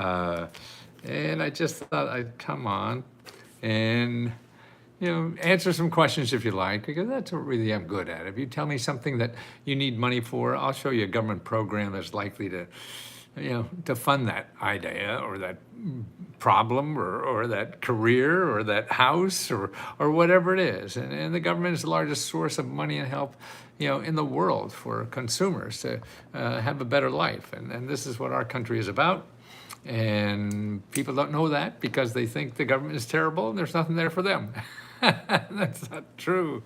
Uh, and I just thought I'd come on and answer some questions if you like, because that's what really I'm good at. If you tell me something that you need money for, I'll show you a government program that's likely to fund that idea or that problem or that career or that house or whatever it is. And the government is the largest source of money and help, in the world for consumers to have a better life. And this is what our country is about. And people don't know that because they think the government is terrible and there's nothing there for them. That's not true.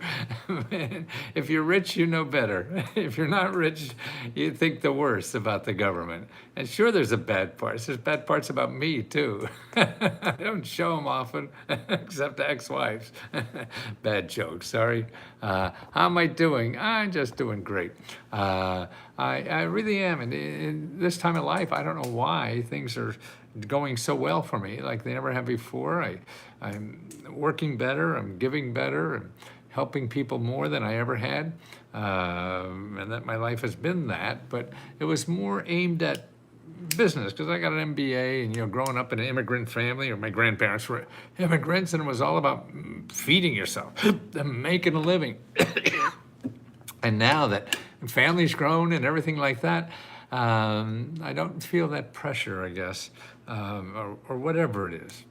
If you're rich, you know better. If you're not rich, you think the worst about the government. And sure, there's a bad parts. There's bad parts about me, too. I don't show them often, except to ex-wives. Bad joke, sorry. How am I doing? I'm just doing great. I really am. And in this time of life, I don't know why things are going so well for me like they never have before. I'm working better, I'm giving better, I'm helping people more than I ever had. And that my life has been that, but it was more aimed at business because I got an MBA and, growing up in an immigrant family, or my grandparents were immigrants, and it was all about feeding yourself and making a living. And now that family's grown and everything like that, I don't feel that pressure, I guess, or whatever it is.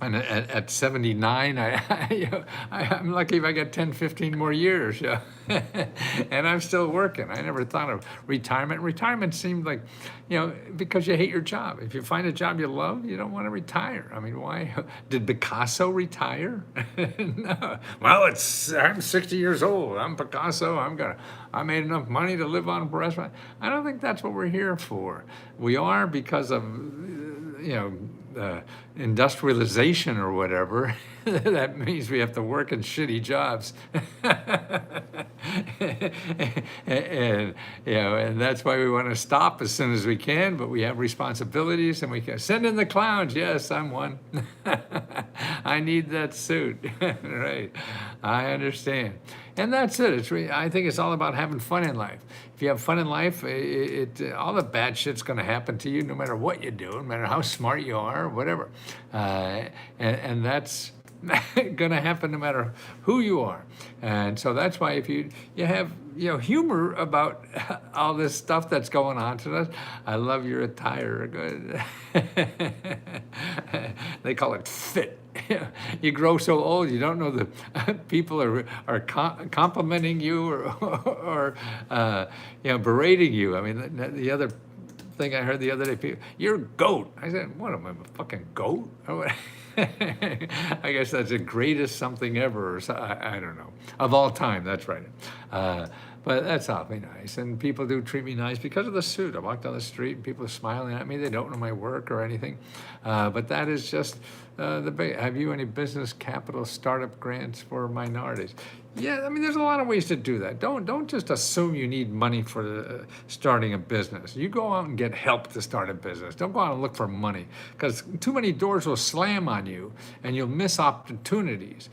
And at 79, I'm lucky if I get 10, 15 more years. And I'm still working. I never thought of retirement. Retirement seemed like, because you hate your job. If you find a job you love, you don't want to retire. I mean, why? Did Picasso retire? No. Well, I'm 60 years old. I'm Picasso. I made enough money to live on for the rest of my. I don't think that's what we're here for. We are because of, industrialization or whatever. That means we have to work in shitty jobs. And that's why we want to stop as soon as we can, but we have responsibilities and we can send in the clowns. Yes, I'm one. I need that suit. Right. I understand. And that's it. I think it's all about having fun in life. If you have fun in life, all the bad shit's going to happen to you no matter what you do, no matter how smart you are, whatever. And that's going to happen no matter who you are. And so that's why if you have humor about all this stuff that's going on to us. I love your attire. They call it fit. You grow so old, you don't know the people are complimenting you or berating you. I mean, the other thing I heard the other day, you're a goat. I said, what am I, a fucking goat? I guess that's the greatest something ever. Or so, I don't know. Of all time, that's right. But that's awfully nice. And people do treat me nice because of the suit. I walk down the street and people are smiling at me. They don't know my work or anything. But that is just have you any business capital startup grants for minorities? Yeah, I mean, there's a lot of ways to do that. Don't just assume you need money for starting a business. You go out and get help to start a business. Don't go out and look for money because too many doors will slam on you and you'll miss opportunities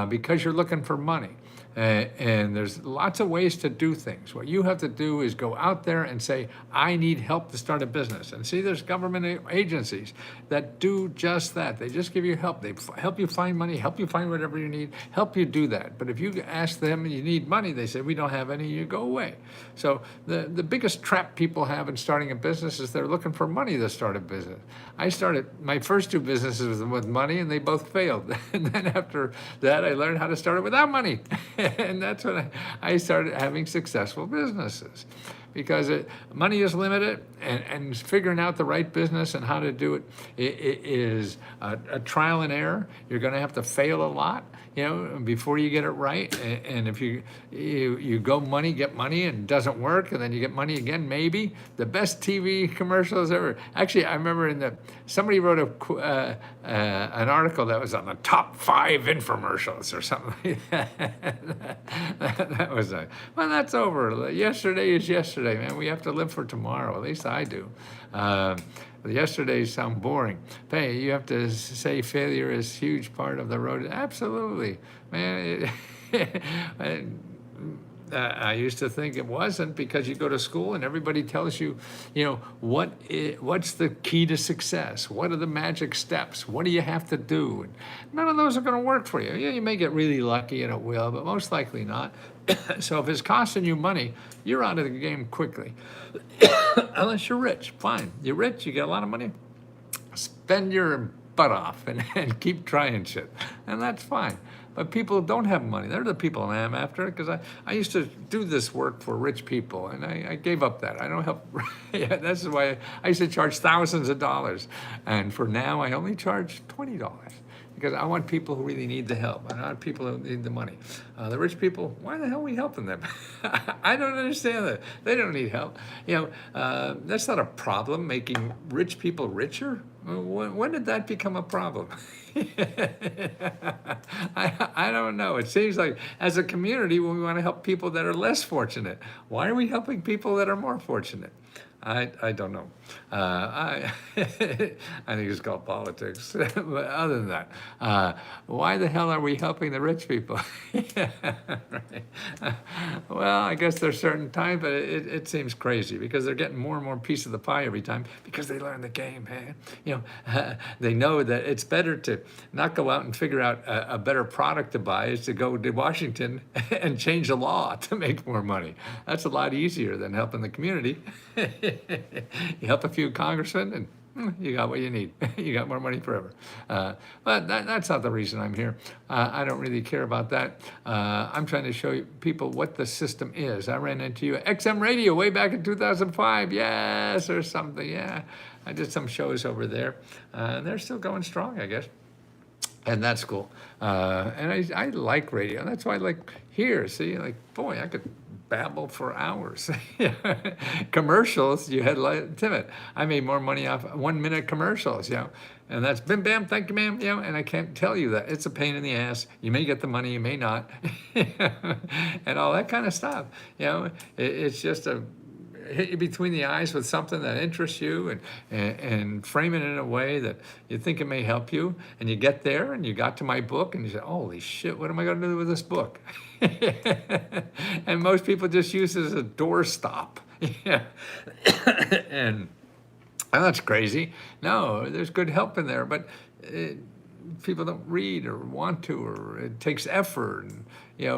because you're looking for money. And there's lots of ways to do things. What you have to do is go out there and say, I need help to start a business. And see, there's government agencies that do just that. They just give you help. They help you find money, help you find whatever you need, help you do that. But if you ask them and you need money, they say, we don't have any, you go away. So the biggest trap people have in starting a business is they're looking for money to start a business. I started my first two businesses with money and they both failed. And then after that, I learned how to start it without money. And that's when I started having successful businesses. Because money is limited, and figuring out the right business and how to do it is a trial and error. You're going to have to fail a lot, before you get it right. And if you go money, get money, and it doesn't work, and then you get money again, maybe. The best TV commercials ever. Actually, I remember somebody wrote an article that was on the top 5 infomercials or something like that. That was well, that's over. Yesterday is yesterday, man. We have to live for tomorrow. At least I do. Yesterdays sound boring. Hey, you have to say failure is a huge part of the road. Absolutely, man. I used to think it wasn't, because you go to school and everybody tells you, what's the key to success? What are the magic steps? What do you have to do? And none of those are going to work for you. Yeah, you may get really lucky and it will, but most likely not. So if it's costing you money, you're out of the game quickly. Unless you're rich, fine. You're rich, you get a lot of money, spend your butt off and keep trying shit. And that's fine. But people don't have money. They're the people I'm after, because I used to do this work for rich people, and I gave up that. I don't help. Yeah, that's why I used to charge thousands of dollars. And for now, I only charge $20. Because I want people who really need the help. I want people who need the money. The rich people, why the hell are we helping them? I don't understand that. They don't need help. That's not a problem, making rich people richer. When did that become a problem? I don't know. It seems like as a community, we want to help people that are less fortunate. Why are we helping people that are more fortunate? I don't know. I think it's called politics. But other than that, why the hell are we helping the rich people? Yeah, right. Well, I guess there's certain times, but it seems crazy, because they're getting more and more piece of the pie every time, because they learn the game, man. They know that it's better to not go out and figure out a better product to buy, is to go to Washington and change the law to make more money. That's a lot easier than helping the community. You help a few congressmen and you got what you need. You got more money forever. But that's not the reason I'm here. I don't really care about that. I'm trying to show you people what the system is. I ran into you at XM Radio way back in 2005. Yes, or something. Yeah, I did some shows over there. And they're still going strong, I guess. And that's cool. And I like radio. That's why I like here. See, like, boy, I could babble for hours. Commercials, you had like Timid. I made more money off 1 minute commercials, and that's bim bam, thank you, ma'am, and I can't tell you that. It's a pain in the ass. You may get the money, you may not, and all that kind of stuff. It's just a hit you between the eyes with something that interests you, and frame it in a way that you think it may help you, and you get there and you got to my book and you say, holy shit, what am I going to do with this book? And most people just use it as a doorstop. Yeah. And that's crazy. No, there's good help in there, but people don't read or want to, or it takes effort, and,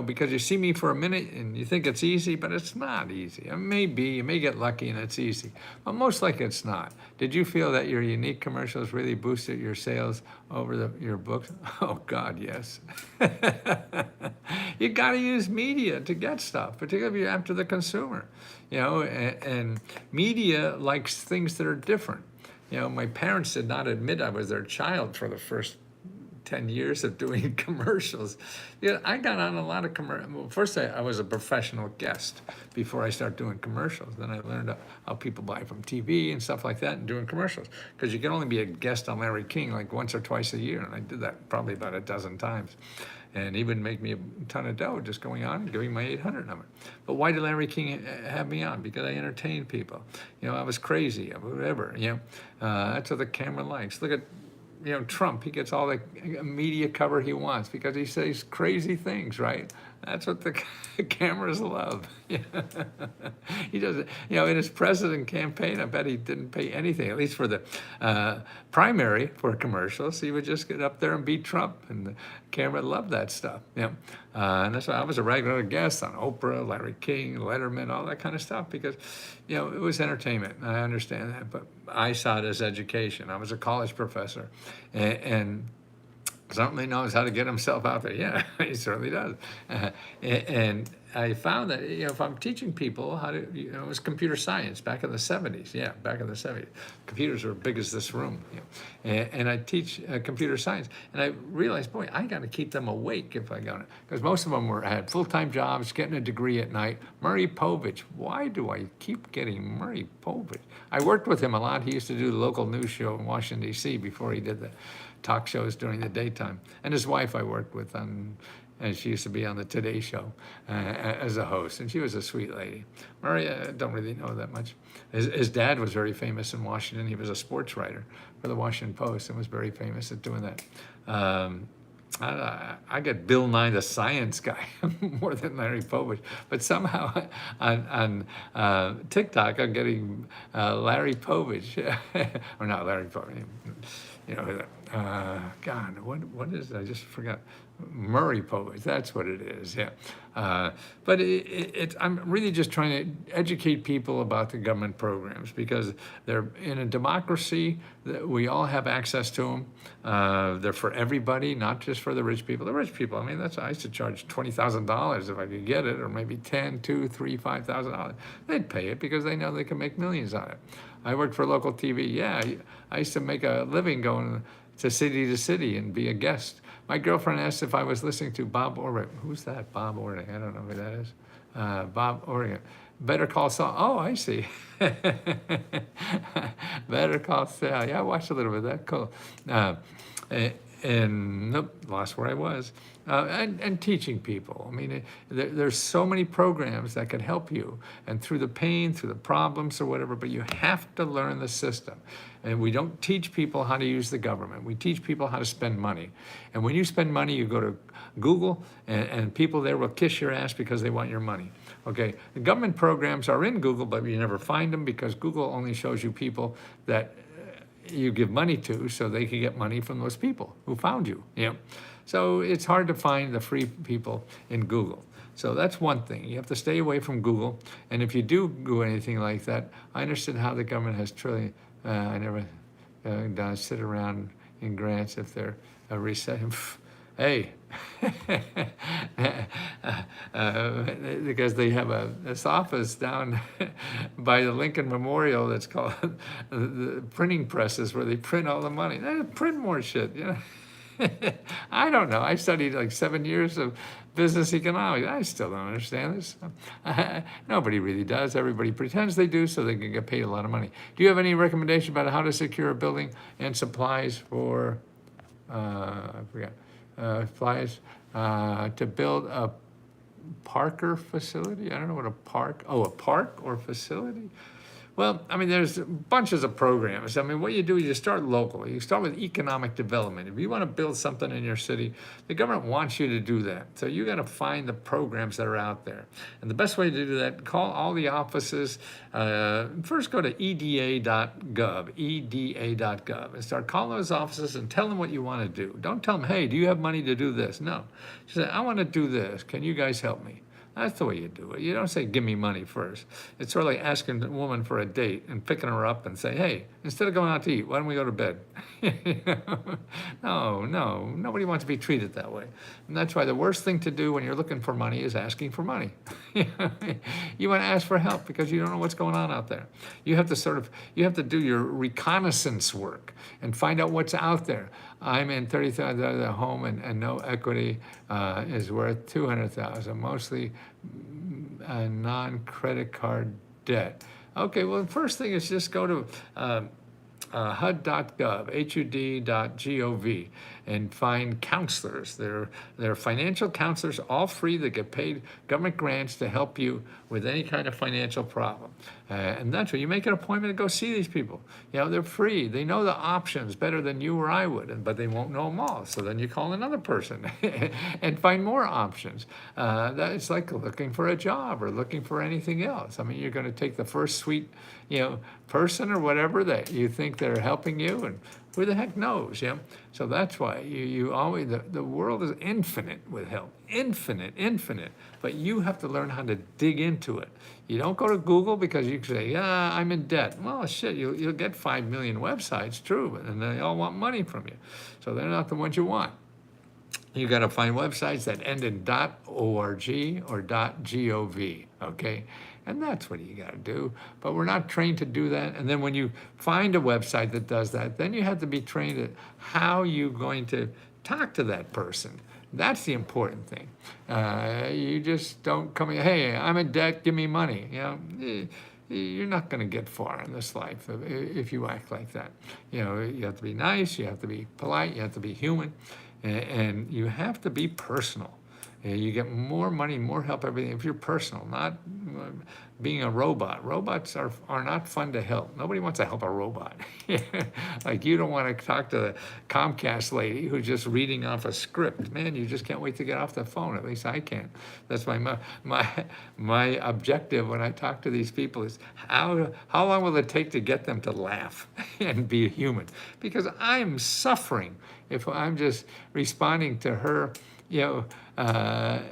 because you see me for a minute and you think it's easy, but it's not easy. It may be, you may get lucky and it's easy, but most likely it's not. Did you feel that your unique commercials really boosted your sales over your books? Oh God, yes. You got to use media to get stuff, particularly if you're after the consumer, and media likes things that are different. My parents did not admit I was their child for the first 10 years of doing commercials. I got on a lot of commercials. Well, first I was a professional guest before I started doing commercials. Then I learned how people buy from TV and stuff like that, and doing commercials. Because you can only be a guest on Larry King like once or twice a year, and I did that probably about a dozen times. And he would make me a ton of dough just going on and giving my 800 number. But why did Larry King have me on? Because I entertained people. I was crazy, whatever. That's what the camera likes. Look at Trump. He gets all the media cover he wants because he says crazy things, right? That's what the cameras love. He doesn't, in his president campaign, I bet he didn't pay anything, at least for the primary for commercials. He would just get up there and beat Trump, and the camera loved that stuff. And that's why I was a regular guest on Oprah, Larry King, Letterman, all that kind of stuff, because, it was entertainment. I understand that, but I saw it as education. I was a college professor, and certainly knows how to get himself out there. Yeah, he certainly does. And I found that, if I'm teaching people how to, it was computer science back in the 70s. Yeah, back in the 70s. Computers were as big as this room. And I teach computer science. And I realized, boy, I got to keep them awake if I got it. Because most of them had full-time jobs, getting a degree at night. Murray Povich. Why do I keep getting Murray Povich? I worked with him a lot. He used to do the local news show in Washington, D.C. before he did the talk shows during the daytime. And his wife I worked with and she used to be on the Today Show as a host, and she was a sweet lady. Murray, I don't really know that much. His dad was very famous in Washington. He was a sports writer for the Washington Post and was very famous at doing that. I get Bill Nye the Science Guy more than Larry Povich, but somehow on TikTok I'm getting Larry Povich, or not Larry Povich, you know, God, what is it? I just forgot. Murray Povich, that's what it is, yeah. But I'm really just trying to educate people about the government programs because they're in a democracy, we all have access to them. They're for everybody, not just for the rich people. The rich people, I mean, I used to charge $20,000 if I could get it, or maybe 10, 2, 3, $5,000. They'd pay it because they know they can make millions on it. I worked for local TV. Yeah, I used to make a living going to city and be a guest. My girlfriend asked if I was listening to Bob Orrig. Who's that? Bob Orrig. I don't know who that is. Bob Orrig. Better Call Saul. Oh, I see. Better Call Saul. Yeah, I watched a little bit of that. Cool. And nope, lost where I was. And teaching people. I mean, there's so many programs that can help you, and through the pain, through the problems or whatever, but you have to learn the system. And we don't teach people how to use the government. We teach people how to spend money. And when you spend money, you go to Google, and people there will kiss your ass because they want your money. Okay, the government programs are in Google, but you never find them because Google only shows you people that you give money to, so they can get money from those people who found you. Yeah, so it's hard to find the free people in Google. So that's one thing. You have to stay away from Google. And if you do anything like that, I understand how the government has trillion. I never sit around in grants if they're resetting. Hey, because they have this office down by the Lincoln Memorial that's called the printing presses, where they print all the money. They print more shit, you know. I don't know. I studied like 7 years of business economics. I still don't understand this. Nobody really does. Everybody pretends they do so they can get paid a lot of money. Do you have any recommendation about how to secure a building and supplies for, I forgot, supplies to build a Parker facility? I don't know what a park or facility? Well, I mean, there's bunches of programs. I mean, what you do is you start locally. You start with economic development. If you want to build something in your city, the government wants you to do that. So you got to find the programs that are out there. And the best way to do that, call all the offices. First, go to eda.gov, eda.gov, and start calling those offices and tell them what you want to do. Don't tell them, hey, do you have money to do this? No. Just say, I want to do this. Can you guys help me? That's the way you do it. You don't say, give me money first. It's sort of like asking a woman for a date and picking her up and say, hey, instead of going out to eat, why don't we go to bed? No, nobody wants to be treated that way. And that's why the worst thing to do when you're looking for money is asking for money. You want to ask for help because you don't know what's going on out there. You have to do your reconnaissance work and find out what's out there. I'm in $30,000 at home and no equity is worth $200,000, mostly non-credit card debt. Okay, well, the first thing is just go to HUD.gov, HUD.gov, and find counselors. They're financial counselors, all free. They get paid government grants to help you with any kind of financial problem. And that's where you make an appointment to go see these people. You know, they're free. They know the options better than you or I would, but they won't know them all. So then you call another person and find more options. It's like looking for a job or looking for anything else. I mean, you're going to take the first sweet, person or whatever that you think they're helping you, and who the heck knows, yeah? So that's why you always, the world is infinite with help, infinite, but you have to learn how to dig into it. You don't go to Google because you can say, yeah, I'm in debt. Well, shit, you'll get 5 million websites, true, and they all want money from you. So they're not the ones you want. You got to find websites that end in .org or .gov, okay? And that's what you got to do. But we're not trained to do that. And then when you find a website that does that, then you have to be trained at how you're going to talk to that person. That's the important thing. You just don't come in, hey, I'm in debt, give me money. You're not going to get far in this life if you act like that. You have to be nice, you have to be polite, you have to be human, and you have to be personal. You get more money, more help, everything, if you're personal, not being a robot. Robots are not fun to help. Nobody wants to help a robot. Like you don't want to talk to the Comcast lady who's just reading off a script. Man, you just can't wait to get off the phone. At least I can. That's my objective when I talk to these people is how long will it take to get them to laugh and be human? Because I'm suffering if I'm just responding to her,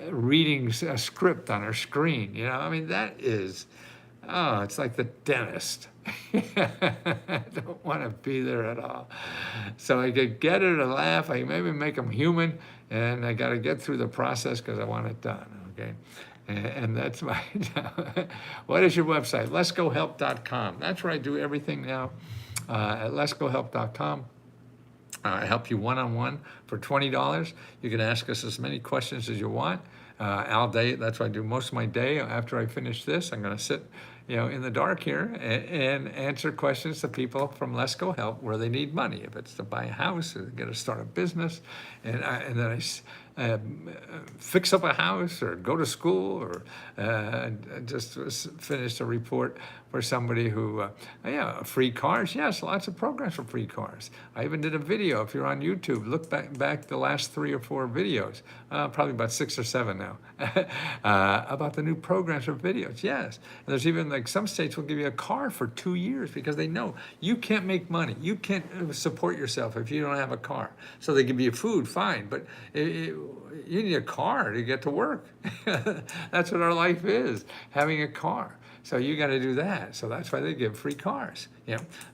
reading a script on her screen. I mean, that is, oh, it's like the dentist. I don't want to be there at all. So I could get her to laugh. I maybe make them human, and I got to get through the process because I want it done. Okay. And that's my job. What is your website? LesGoHelp.com. That's where I do everything now. At LesGoHelp.com. I help you one-on-one for $20. You can ask us as many questions as you want all day. That's what I do most of my day. After I finish this, I'm going to sit, in the dark here and answer questions to people from Let's Go Help where they need money. If it's to buy a house or get to start a business, and then I fix up a house or go to school or just finished a report for somebody who, free cars. Yes, lots of programs for free cars. I even did a video. If you're on YouTube, look back the last 3 or 4 videos, probably about 6 or 7 now, about the new programs for videos. Yes, and there's even like some states will give you a car for 2 years because they know you can't make money. You can't support yourself if you don't have a car. So they give you food, fine, but you need a car to get to work. That's what our life is, having a car. So you got to do that. So that's why they give free cars.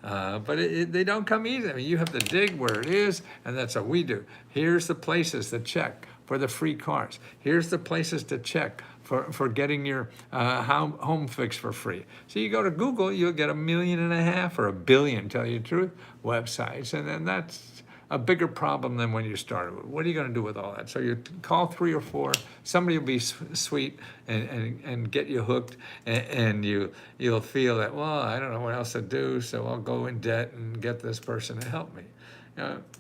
But they don't come easy. I mean, you have to dig where it is, and that's what we do. Here's the places to check for the free cars. Here's the places to check for getting your home fixed for free. So you go to Google, you'll get 1.5 million or 1 billion, tell you the truth, websites, and then that's a bigger problem than when you started. What are you going to do with all that? So you call 3 or 4, somebody will be sweet and get you hooked, and you'll feel that, well, I don't know what else to do, so I'll go in debt and get this person to help me.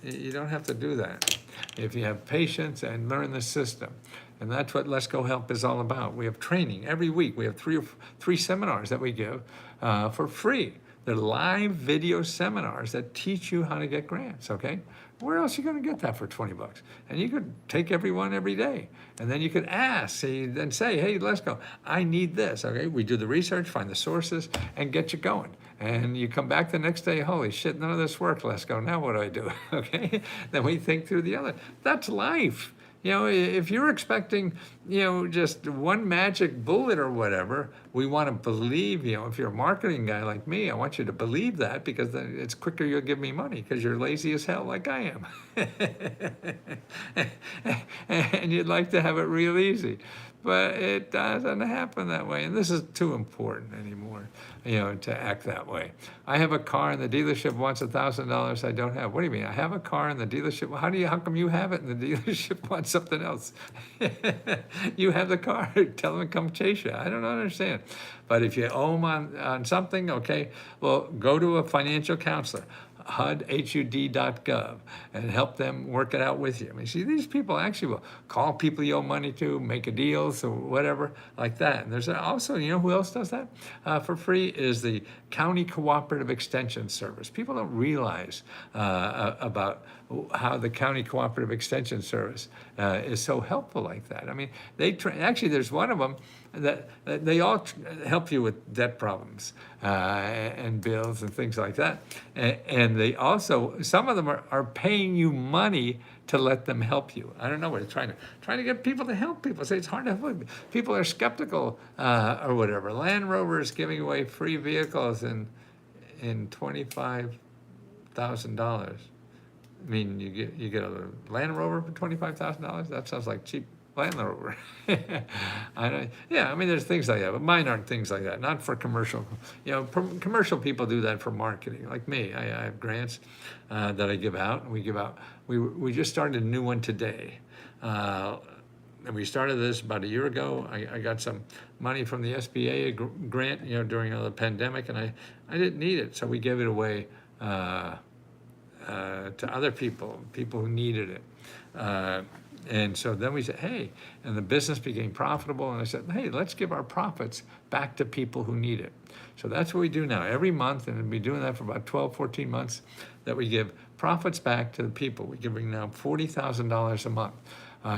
You don't have to do that if you have patience and learn the system. And that's what Let's Go Help is all about. We have training every week. We have 3 seminars that we give for free. They're live video seminars that teach you how to get grants, okay? Where else are you going to get that for $20? And you could take every one every day. And then you could ask, and say, hey, let's go. I need this, okay? We do the research, find the sources, and get you going. And you come back the next day, holy shit, none of this worked, let's go. Now what do I do, okay? Then we think through the other. That's life. If you're expecting, just one magic bullet or whatever, we want to believe, if you're a marketing guy like me, I want you to believe that because then it's quicker you'll give me money because you're lazy as hell like I am. And you'd like to have it real easy. But it doesn't happen that way. And this is too important anymore, to act that way. I have a car and the dealership wants $1,000 I don't have. What do you mean? I have a car and the dealership, how come you have it and the dealership wants something else? You have the car, tell them to come chase you. I don't understand. But if you owe them on something, okay, well, go to a financial counselor. HUD.gov, and help them work it out with you. I mean, see, these people actually will call people you owe money to, make a deal, so whatever, like that. And there's also, who else does that for free is the County Cooperative Extension Service. People don't realize about how the County Cooperative Extension Service is so helpful like that. I mean, actually, there's one of them that they all help you with debt problems and bills and things like that. And they also, some of them are paying you money to let them help you. I don't know what they're trying to get people to help people. Say it's hard to help. People are skeptical or whatever. Land Rover is giving away free vehicles in $25,000. I mean, you get a Land Rover for $25,000. That sounds like cheap Land Rover. I mean, there's things like that, but mine aren't things like that. Not for commercial. Commercial people do that for marketing. Like me, I have grants that I give out, and we give out. We just started a new one today. And we started this about a year ago. I got some money from the SBA grant, during the pandemic, and I didn't need it, so we gave it away to other people who needed it. And so then we said, hey, and the business became profitable. And I said, hey, let's give our profits back to people who need it. So that's what we do now. Every month, and we'll be doing that for about 12, 14 months, that we give profits back to the people. We're giving now $40,000 a month.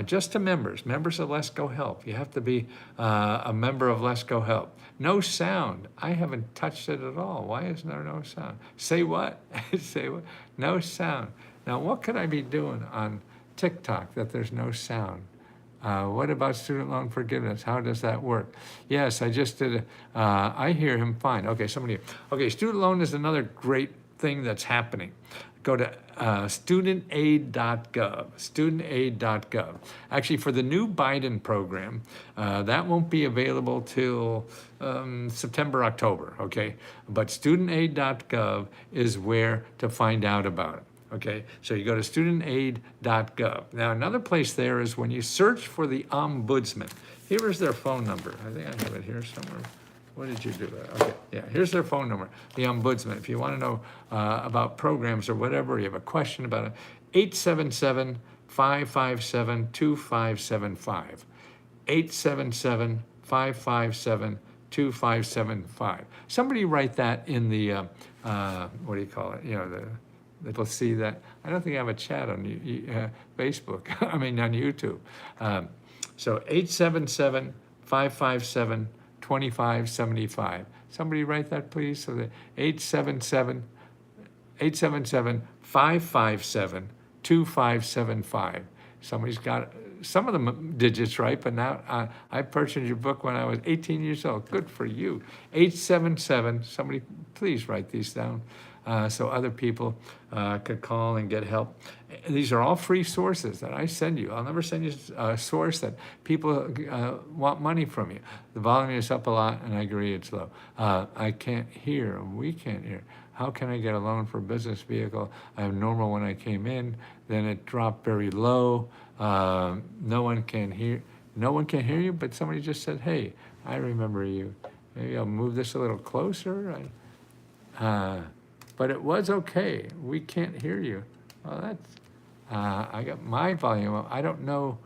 Just to members of Let's Go Help. You have to be a member of Let's Go Help. No sound. I haven't touched it at all. Why is there no sound? Say what? Say what? No sound. Now, what could I be doing on TikTok that there's no sound? What about student loan forgiveness? How does that work? Yes, I just did. I hear him fine. Okay, somebody. Okay, student loan is another great thing that's happening. Go to studentaid.gov, studentaid.gov. Actually, for the new Biden program, that won't be available till September, October, okay? But studentaid.gov is where to find out about it. Okay, so you go to studentaid.gov. Now, another place there is when you search for the ombudsman. Here is their phone number. I think I have it here somewhere. What did you do? Okay, yeah, here's their phone number, the ombudsman. If you want to know about programs or whatever, you have a question about it, 877-557-2575. 877-557-2575. Somebody write that in the, what do you call it? You know, they'll see that. I don't think I have a chat on Facebook, I mean on YouTube. So 877-557-2575. Somebody write that, please. So that 877-557-2575. Somebody's got some of the digits right, but now I purchased your book when I was 18 years old. Good for you. 877, somebody please write these down so other people could call and get help. These are all free sources that I send you. I'll never send you a source that people want money from you. The volume is up a lot, and I agree it's low. I can't hear, we can't hear. How can I get a loan for a business vehicle? I have normal when I came in, then it dropped very low. No one can hear you, but somebody just said, hey, I remember you. Maybe I'll move this a little closer. But it was okay. We can't hear you. Well, that's, I got my volume up. I don't know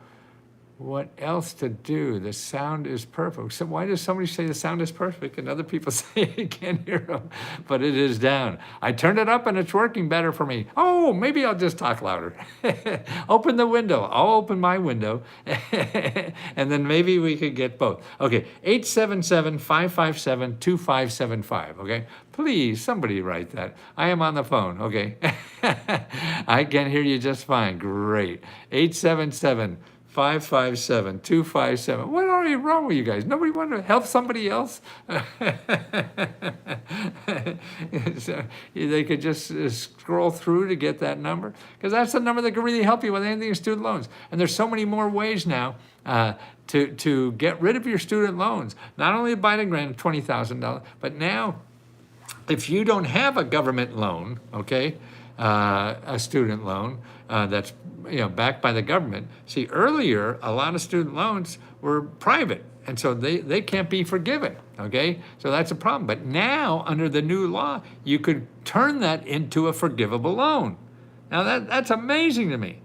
what else to do. The sound is perfect. So why does somebody say the sound is perfect and other people say you can't hear them? But it is down. I turned it up and it's working better for me. Oh, maybe I'll just talk louder. Open the window. I'll open my window. And then maybe we could get both. Okay, 877-557-2575, okay? Please, somebody write that. I am on the phone, okay? I can hear you just fine. Great. 877-557-2575. What are you wrong with you guys? Nobody want to help somebody else? So they could just scroll through to get that number, because that's the number that can really help you with anything in student loans. And there's so many more ways now to get rid of your student loans. Not only a Biden grant of $20,000, but now if you don't have a government loan, okay, a student loan that's backed by the government. See, earlier, a lot of student loans were private, and so they can't be forgiven, okay? So that's a problem. But now, under the new law, you could turn that into a forgivable loan. Now, that's amazing to me.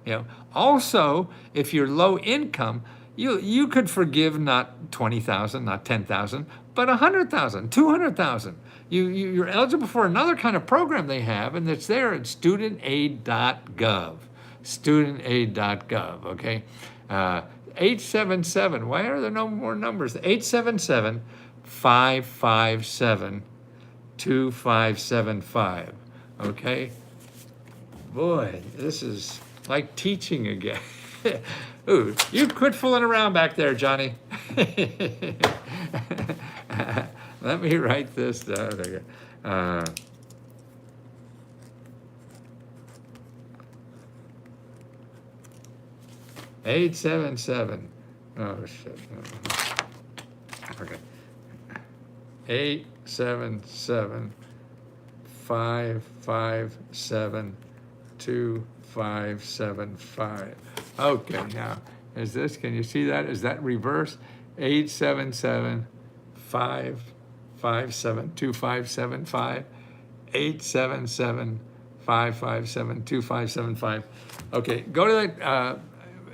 Also, if you're low income, you could forgive not $20,000, not $10,000, but $100,000, $200,000. You're eligible for another kind of program they have, and it's there at studentaid.gov. Studentaid.gov, okay? 877, why are there no more numbers? 877-557-2575, okay? Boy, this is like teaching again. Ooh, you quit fooling around back there, Johnny. Let me write this down. 877. Oh shit. Okay. 877-557-2575. Okay, now is this? Can you see that? Is that reverse? 877-557-2575. 877-557-2575. Okay, go to that.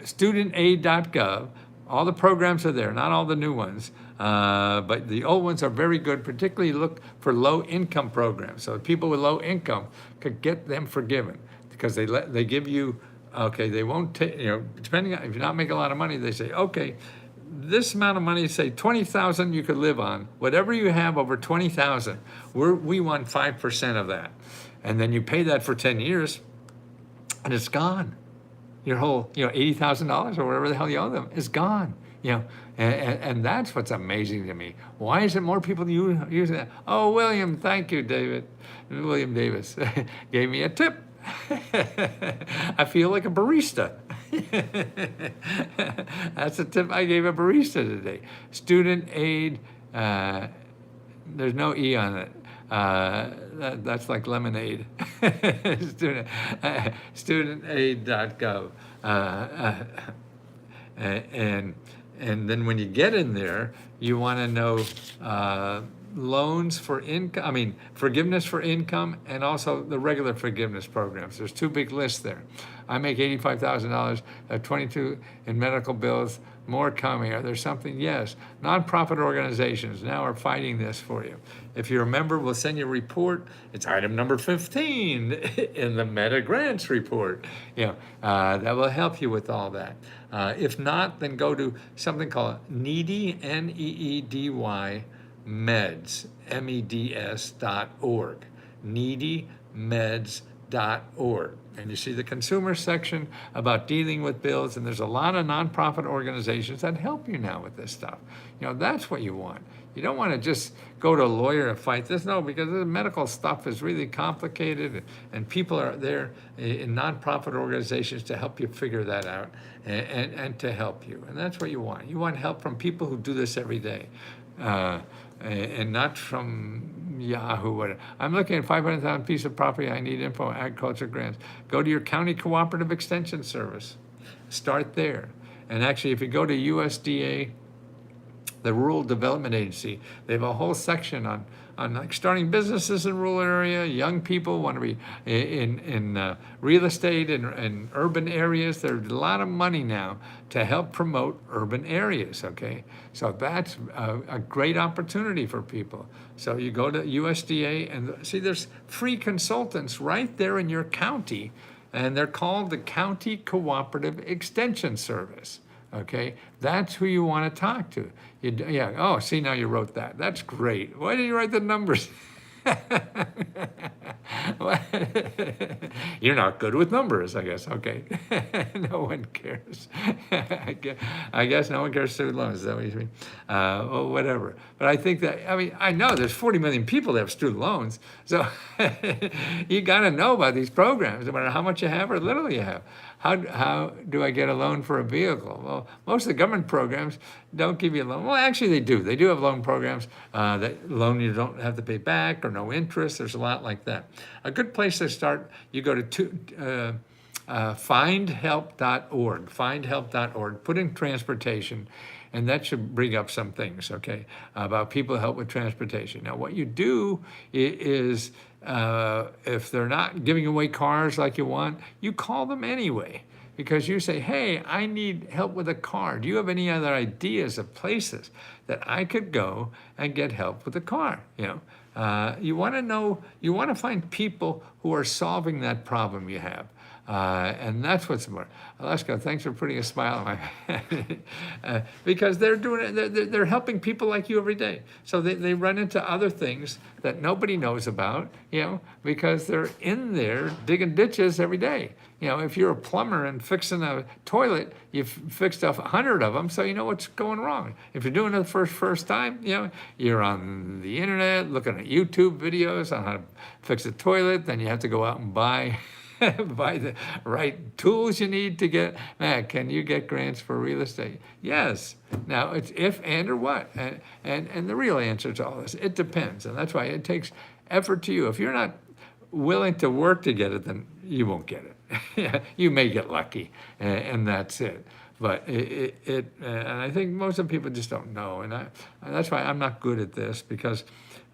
studentaid.gov. All the programs are there, not all the new ones, but the old ones are very good. Particularly look for low-income programs, so people with low income could get them forgiven because they give you, okay, they won't take, depending on if you're not making a lot of money, they say, okay, this amount of money, say 20,000 you could live on. Whatever you have over 20,000, we want 5% of that, and then you pay that for 10 years, and it's gone. Your whole, $80,000 or whatever the hell you owe them is gone. And that's what's amazing to me. Why isn't more people using that? Oh, William, thank you, David. William Davis gave me a tip. I feel like a barista. That's the tip I gave a barista today. Student aid, there's no E on it. That's like lemonade. Studentaid.gov. And then when you get in there, you want to know loans for income, forgiveness for income, and also the regular forgiveness programs. There's two big lists there. I make $85,000, 22 in medical bills, more coming. Are there something? Yes. Nonprofit organizations now are fighting this for you. If you're a member, we'll send you a report. It's item number 15 in the Meta Grants report. That will help you with all that. If not, then go to something called Needy, Needy, meds, meds.org, needymeds.org. And you see the consumer section about dealing with bills, and there's a lot of nonprofit organizations that help you now with this stuff. That's what you want. You don't want to just go to a lawyer and fight this. No, because the medical stuff is really complicated, and people are there in nonprofit organizations to help you figure that out and to help you. And that's what you want. You want help from people who do this every day. And not from Yahoo. Whatever. I'm looking at 500,000 piece of property. I need info, agriculture grants. Go to your county cooperative extension service. Start there. And actually, if you go to USDA, the Rural Development Agency, they have a whole section on like starting businesses in rural area. Young people want to be in real estate in urban areas. There's a lot of money now to help promote urban areas, okay? So that's a great opportunity for people. So you go to USDA and see there's free consultants right there in your county, and they're called the County Cooperative Extension Service. Okay, that's who you want to talk to. Oh, see, now you wrote that. That's great. Why did you write the numbers? You're not good with numbers, I guess. Okay, no one cares. I guess no one cares student loans. Is that what you mean? Well, whatever. But I think that, I know there's 40 million people that have student loans. So you got to know about these programs, no matter how much you have or little you have. How do I get a loan for a vehicle? Well, most of the government programs don't give you a loan. Well, actually, they do. They do have loan programs that loan you don't have to pay back or no interest. There's a lot like that. A good place to start, you go to findhelp.org, findhelp.org, put in transportation, and that should bring up some things, okay, about people help with transportation. Now, what you do is if they're not giving away cars like you want, you call them anyway, because you say, hey, I need help with a car. Do you have any other ideas of places that I could go and get help with a car? You want to know, you want to find people who are solving that problem you have. And that's what's more. Alaska, thanks for putting a smile on my face. Because they're doing it, they're helping people like you every day. So they run into other things that nobody knows about, because they're in there digging ditches every day. If you're a plumber and fixing a toilet, you've fixed 100 of them, so you know what's going wrong. If you're doing it the first time, you're on the internet looking at YouTube videos on how to fix a toilet, then you have to go out and buy the right tools you need to get. Can you get grants for real estate? Yes. Now, it's if and or what. And the real answer to all this, it depends. And that's why it takes effort to you. If you're not willing to work to get it, then you won't get it. You may get lucky, and that's it. But and I think most of the people just don't know. And that's why I'm not good at this, because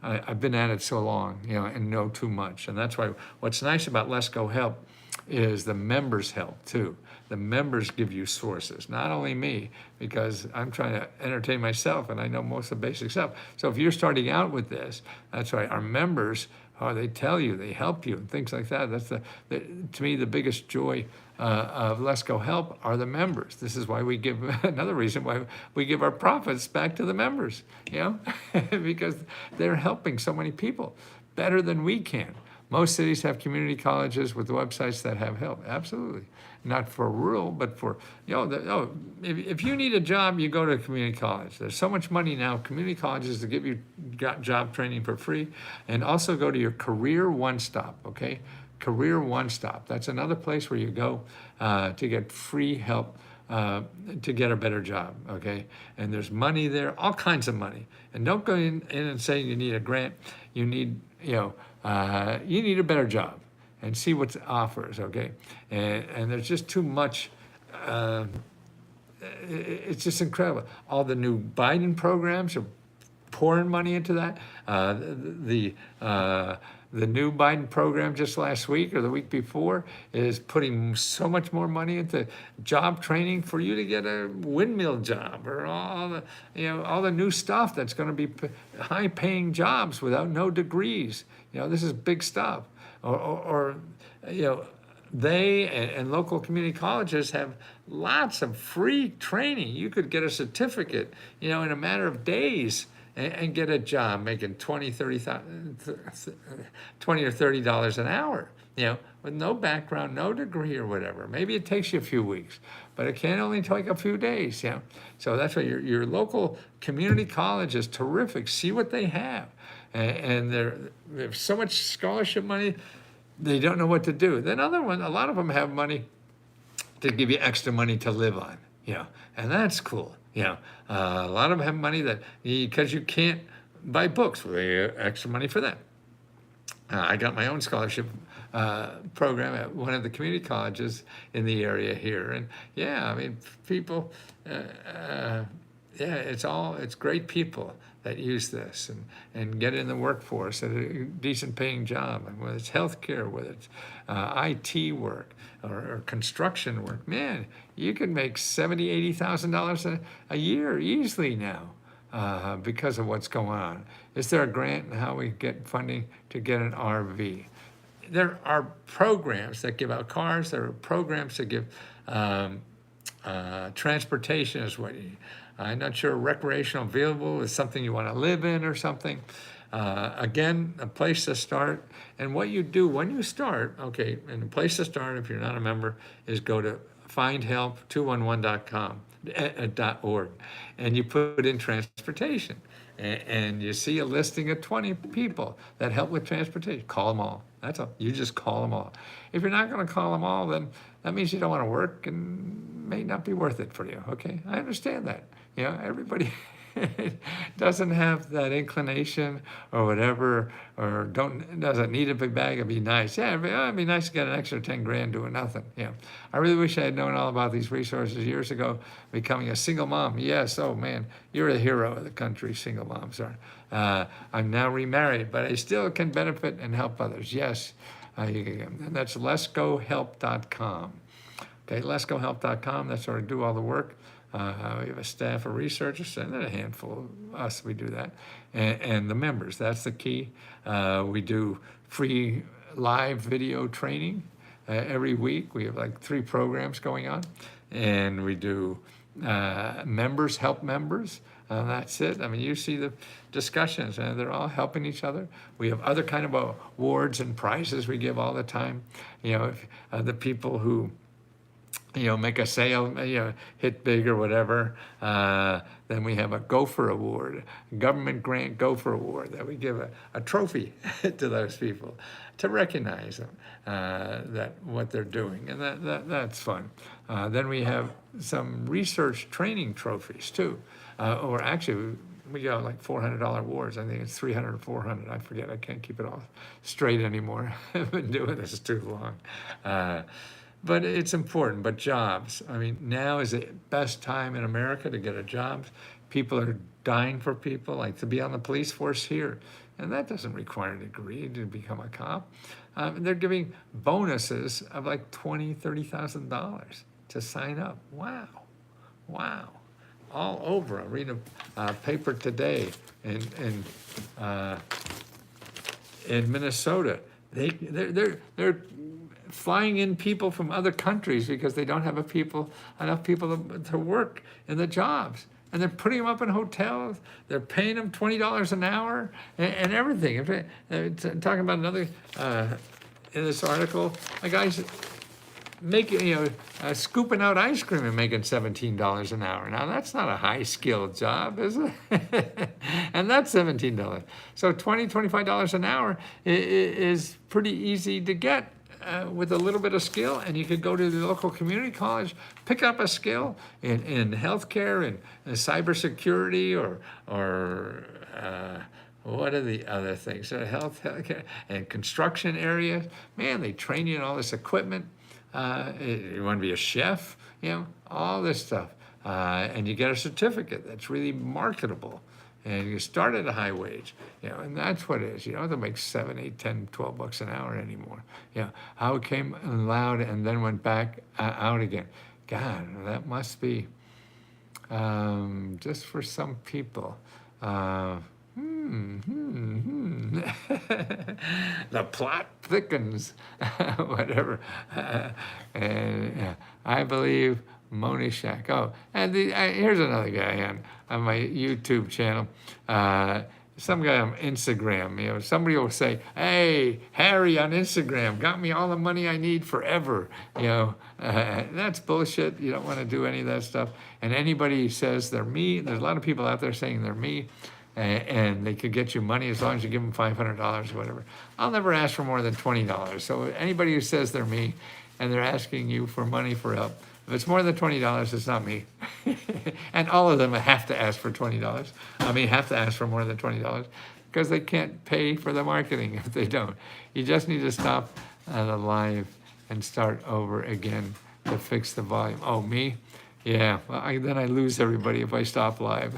I've been at it so long, and know too much. And that's why what's nice about Let's Go Help is the members help too. The members give you sources, not only me, because I'm trying to entertain myself and I know most of the basic stuff. So if you're starting out with this, that's right, our members, they tell you, they help you, and things like that. That's to me, the biggest joy of Let's Go Help are the members. This is why we give, another reason why we give our profits back to the members, you know, because they're helping so many people better than we can. Most cities have community colleges with websites that have help, absolutely. Not for rural, but for, you know, if you need a job, you go to a community college. There's so much money now, community colleges to give you job training for free, and also go to your Career One Stop, okay? Career One Stop, that's another place where you go to get free help to get a better job, okay? And there's money there, all kinds of money. And don't go in and say you need a grant, you need, you need a better job, and see what offers, okay? And there's just too much, it's just incredible. All the new Biden programs are pouring money into that. The new Biden program just last week or the week before is putting so much more money into job training for you to get a windmill job, or all the new stuff that's going to be high-paying jobs without no degrees. You know, this is big stuff. Or they and local community colleges have lots of free training. You could get a certificate, in a matter of days, and get a job making $20 or $30 an hour, with no background, no degree or whatever. Maybe it takes you a few weeks, but it can only take a few days, So that's why your local community college is terrific. See what they have. And there's so much scholarship money, they don't know what to do. Then a lot of them have money to give you extra money to live on, and that's cool. A lot of them have money because you can't buy books, well, they have extra money for that. I got my own scholarship program at one of the community colleges in the area here, and people, it's great people that use this and get in the workforce at a decent paying job, and whether it's healthcare, whether it's IT work or construction work, man, you can make $70,000, $80,000 a year easily now because of what's going on. Is there a grant and how we get funding to get an RV? There are programs that give out cars. There are programs that give transportation is what you need. I'm not sure recreational vehicle is something you want to live in or something. Again, a place to start. And what you do when you start, okay, and the place to start if you're not a member is go to findhelp211.com.org, and you put in transportation. And you see a listing of 20 people that help with transportation. Call them all. That's all. You just call them all. If you're not going to call them all, then that means you don't want to work and may not be worth it for you. Okay, I understand that. Everybody doesn't have that inclination or whatever, or doesn't need a big bag. It'd be nice. Yeah, it'd be nice to get an extra 10 grand doing nothing. I really wish I had known all about these resources years ago. Becoming a single mom. Yes, oh man, you're a hero of the country, single moms are. I'm now remarried, but I still can benefit and help others. Yes, and that's letsgohelp.com. Okay, letsgohelp.com, that's where I do all the work. We have a staff of researchers, and then a handful of us, we do that. And the members, that's the key. We do free live video training every week. We have like 3 programs going on. And we do members help members. That's it. You see the discussions, and they're all helping each other. We have other kind of awards and prizes we give all the time. The people who make a sale, hit big or whatever. Then we have a Gopher Award, a government grant Gopher Award that we give a trophy to those people to recognize them, that what they're doing, and that's fun. Then we have some research training trophies too, or actually we got like $400 awards. I think it's 300 or 400. I forget. I can't keep it all straight anymore. I've been doing this too long. But it's important. But jobs, now is the best time in America to get a job. People are dying for people, like to be on the police force here. And that doesn't require a degree to become a cop. They're giving bonuses of like $20,000, $30,000 to sign up. Wow, wow, all over. I'm reading a paper today uh, in Minnesota. They're flying in people from other countries because they don't have enough people to work in the jobs. And they're putting them up in hotels. They're paying them $20 an hour and everything. Talking about another, in this article, a guy's making, scooping out ice cream and making $17 an hour. Now, that's not a high-skilled job, is it? And that's $17. So $20, $25 an hour is pretty easy to get with a little bit of skill, and you could go to the local community college, pick up a skill in healthcare and cybersecurity or what are the other things? Healthcare and construction areas. Man, they train you in all this equipment. You want to be a chef, all this stuff. And you get a certificate that's really marketable. And you start at a high wage, and that's what it is. You don't have to make $7, $8, $10, $12 an hour anymore. How it came loud and then went back out again. God, that must be just for some people. The plot thickens, whatever. And I believe Moni Shack. Oh, and here's another guy on my YouTube channel. Some guy on Instagram. Somebody will say, "Hey, Harry on Instagram got me all the money I need forever." That's bullshit. You don't want to do any of that stuff. And anybody who says they're me, there's a lot of people out there saying they're me, and they could get you money as long as you give them $500 or whatever. I'll never ask for more than $20. So anybody who says they're me and they're asking you for money for help, if it's more than $20, it's not me. And all of them have to ask for $20. Have to ask for more than $20 because they can't pay for the marketing if they don't. You just need to stop the live and start over again to fix the volume. Oh, me? Yeah, well, then I lose everybody if I stop live.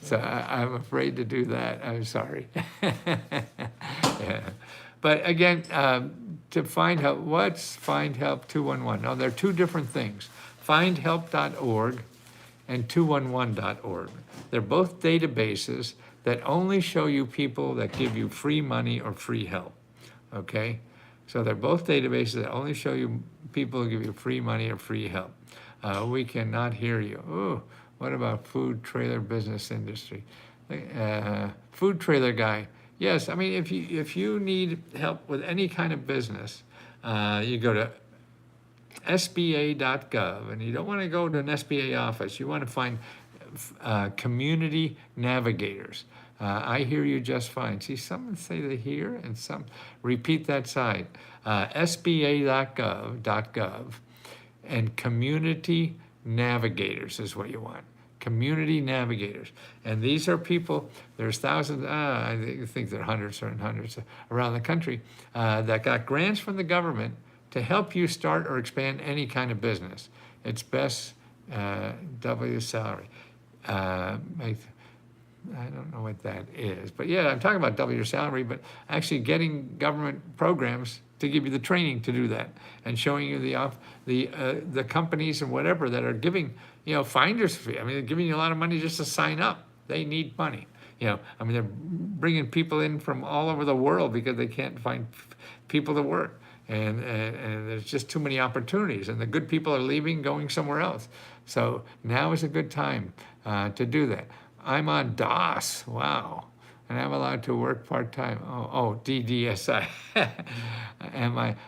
So I'm afraid to do that. I'm sorry. Yeah. But again, to find help, what's Find Help 211? No, they're two different things. FindHelp.org and 211.org. They're both databases that only show you people that give you free money or free help, okay? So they're both databases that only show you people who give you free money or free help. We cannot hear you. Ooh, what about food trailer business industry? Food trailer guy. Yes, if you need help with any kind of business, you go to SBA.gov, and you don't want to go to an SBA office. You want to find community navigators. I hear you just fine. See, some say they hear, and some repeat that side. SBA.gov, and community navigators is what you want. Community navigators. And these are people, there's thousands, I think there are hundreds and hundreds around the country that got grants from the government to help you start or expand any kind of business. It's best double your salary. I don't know what that is, but yeah, I'm talking about double your salary, but actually getting government programs to give you the training to do that, and showing you the companies and whatever that are giving finder's fee. They're giving you a lot of money just to sign up. They need money. They're bringing people in from all over the world because they can't find people to work, and there's just too many opportunities, and the good people are leaving, going somewhere else. So now is a good time to do that. I'm on DOS. Wow. And I'm allowed to work part-time. DDSI.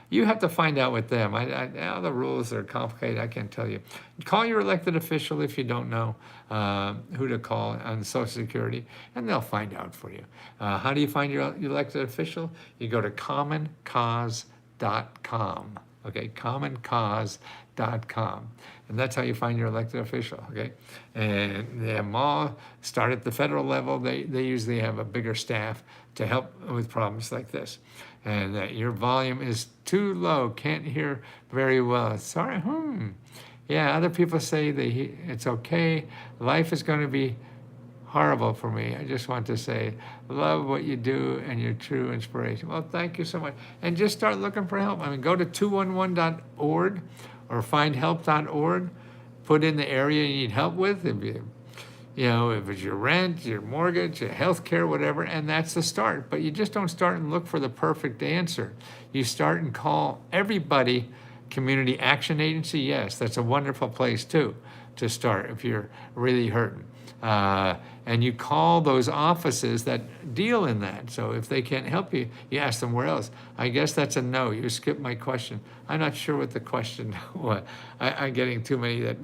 You have to find out with them. Now the rules are complicated. I can't tell you. Call your elected official if you don't know who to call on Social Security, and they'll find out for you. How do you find your elected official? You go to commoncause.com. Okay, commoncause.com. And that's how you find your elected official, okay? And they have them all start at the federal level. They usually have a bigger staff to help with problems like this. And your volume is too low, can't hear very well. Sorry, Yeah, other people say it's okay. Life is going to be horrible for me. I just want to say, love what you do and your true inspiration. Well, thank you so much. And just start looking for help. I mean, go to 211.org or findhelp.org. Put in the area you need help with. If it's your rent, your mortgage, your health care, whatever, and that's the start. But you just don't start and look for the perfect answer. You start and call everybody. Community Action Agency, yes, that's a wonderful place too to start if you're really hurting. And you call those offices that deal in that. So if they can't help you, you ask them where else. I guess that's a no. You skipped my question. I'm not sure what the question was. I'm getting too many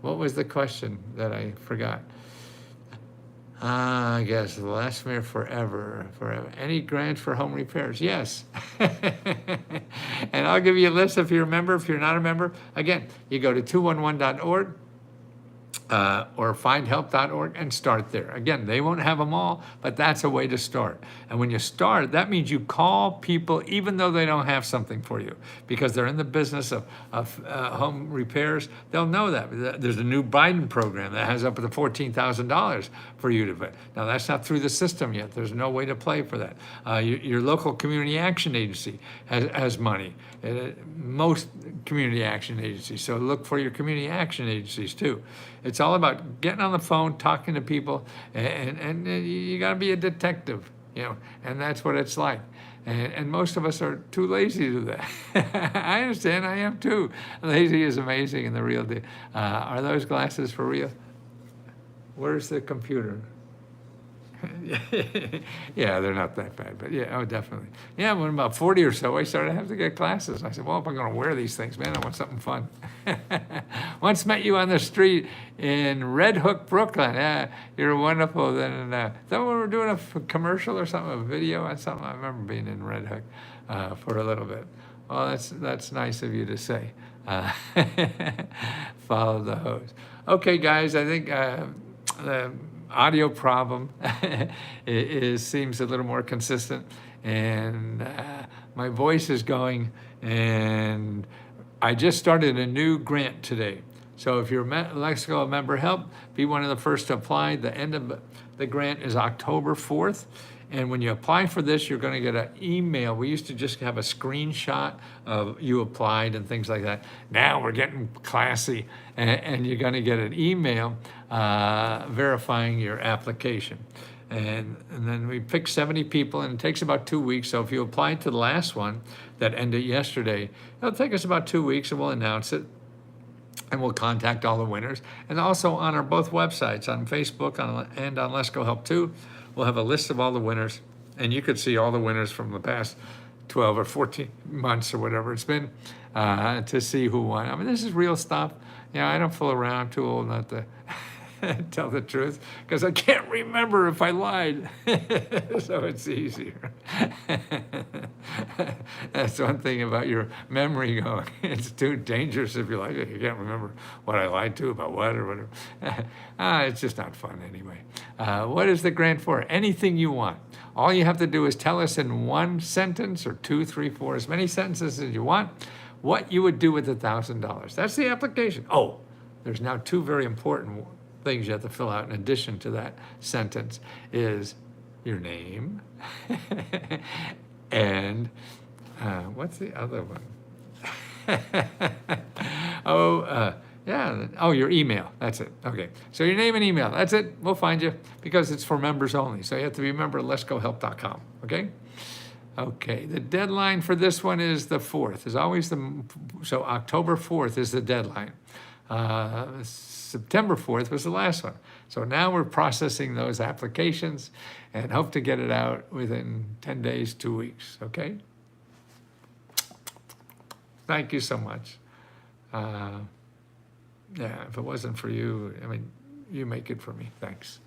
what was the question that I forgot? I guess last mayor forever. Any grants for home repairs? Yes. And I'll give you a list if you're a member. If you're not a member, again, you go to 211.org. Or findhelp.org and start there. Again, they won't have them all, but that's a way to start. And when you start, that means you call people even though they don't have something for you, because they're in the business of home repairs. They'll know that. There's a new Biden program that has up to $14,000 for you to pay. Now, that's not through the system yet. There's no way to play for that. Your local community action agency has money. Most community action agencies. So look for your community action agencies too. It's all about getting on the phone, talking to people, and you got to be a detective, and that's what it's like. And most of us are too lazy to do that. I understand, I am too. Lazy is amazing in the real deal. Are those glasses for real? Where's the computer? Yeah, they're not that bad, but yeah, oh, definitely. Yeah, when about 40 or so, I started to have to get glasses. I said, well, if I'm going to wear these things, man, I want something fun. Once met you on the street in Red Hook, Brooklyn. Yeah, you're wonderful. Then, we were doing a commercial or something, a video on something. I remember being in Red Hook for a little bit. Well, that's nice of you to say. Follow the hose. Okay, guys, I think the audio problem seems a little more consistent, and my voice is going, and I just started a new grant today. So if you're a Lexico member help, be one of the first to apply. The end of the grant is October 4th. And when you apply for this, you're going to get an email. We used to just have a screenshot of you applied and things like that. Now we're getting classy, and you're going to get an email verifying your application. And then we pick 70 people, and it takes about 2 weeks. So if you applied to the last one that ended yesterday, it'll take us about 2 weeks, and we'll announce it. And we'll contact all the winners. And also on our both websites, on Facebook and on Let's Go Help Too, we'll have a list of all the winners. And you could see all the winners from the past 12 or 14 months or whatever it's been to see who won. I mean, this is real stuff. I don't fool around. I'm too old not to tell the truth, because I can't remember if I lied. So it's easier. That's one thing about your memory going. It's too dangerous if you like it. You can't remember what I lied to about what or whatever. It's just not fun anyway. What is the grant for? Anything you want. All you have to do is tell us in one sentence or 2, 3, 4, as many sentences as you want, what you would do with $1,000. That's the application. Oh, there's now 2 very important things you have to fill out in addition to that sentence is your name and what's the other one? Your email. That's it. Okay. So your name and email. That's it. We'll find you, because it's for members only. So you have to be a member of letsgohelp.com. Okay? Okay. The deadline for this one is the 4th. So October 4th is the deadline. September 4th was the last one. So now we're processing those applications and hope to get it out within 10 days, 2 weeks, okay? Thank you so much. If it wasn't for you, you make it for me. Thanks.